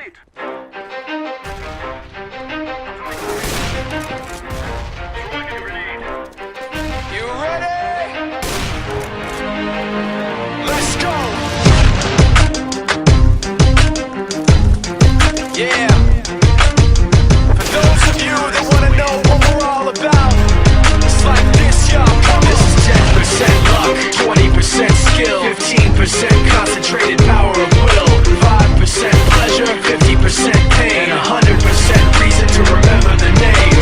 grenade. You ready? Let's go! Yeah. For those of you that wanna know what we're all about, it's like this, y'all. This is 10% luck, 20% skill, 15% concentrated power of will, 5% pleasure, 50% pain, and 100% reason to remember the name.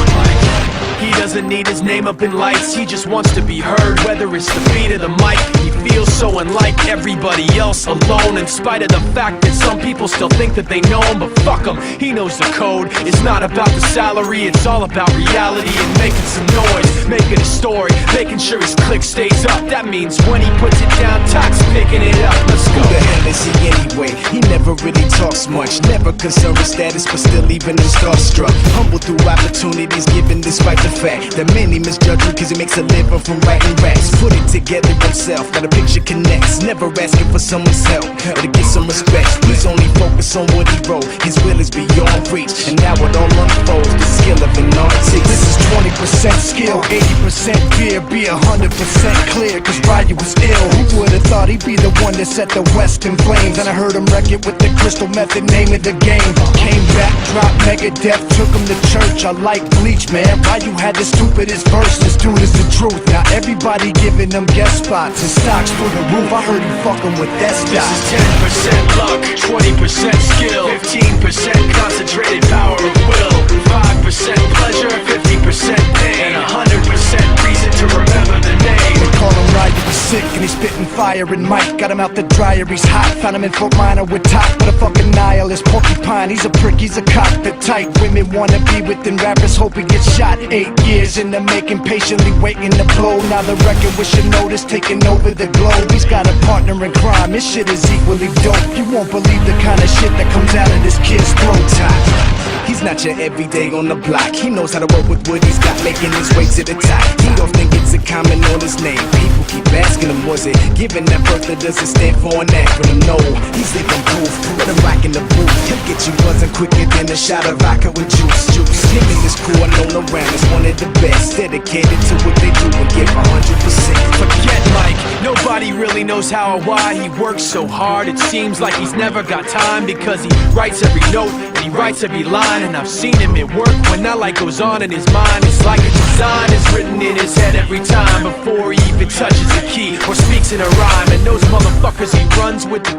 He doesn't need his name up in lights, he just wants to be heard, whether it's the beat of the mic. He feels so unlike everybody else, alone, in spite of the fact that some people still think that they know him. But fuck him, he knows the code. It's not about the salary, it's all about reality and making some noise, making a story, making sure his click stays up. That means when he puts it down, Tox picking it up. Let's go. Who the hell is he anyway? He never really talks much, never concerned with status, but still even him starstruck. Humble through opportunities given despite the fact that many misjudge him cause he makes a living from writing raps. Put it together himself, now the picture connects, never asking for someone's help or to get some respect. He's only focused on what he wrote, his will is beyond reach, and now it all unfolds, the skill of an artist. This is 20% skill, 80% fear, be 100% clear, cause Ryu was ill. Who would've thought he'd be the one that set the West in flames? And I heard him wreck it with the crystal method, name of the game. Came back, dropped Megadeth, took him to church. I like Bleach, man. Ryu had the stupidest verse, this dude is the truth. Now everybody giving them guest spots, his stocks through the roof. I heard he fucking with that This is 10% luck, 20% skill, 15% concentrated power of will, 5% pleasure, 50% pain, and 100% reason to remember the name. They call him Ryu, he's sick and he's spitting fire and Mike got him out the dryer, he's hot. Found him in Fort Minor with top, but a fucking nihilist porcupine. He's a prick, he's a cockpit type. Women wanna be with him, rappers hope he gets shot. 8 years in the making, patiently waiting to blow. Now the record with your notice taking over the globe. He's got a partner in crime, his shit is equally dope. You won't believe the kind of shit that comes out of this kid's throat. He's not your everyday on the block. He knows how to work with what he's got, making his way to the top. He often gets a comment on his name. People keep asking him, was it given that birth that doesn't stand for an acronym? No, he's living proof. Let him rock in the booth. He'll get you buzzing quicker than a shot of vodka with juice. Him and his crew are known around as one of the best, dedicated to what they do and give 100%. Forget Mike, nobody really knows how or why he works so hard. It seems like he's never got time because he writes every note and he writes every line. And I've seen him at work when that light goes on in his mind. It's like a design is written in his head every time before he even touches a key or speaks in a rhyme. And those motherfuckers he runs with the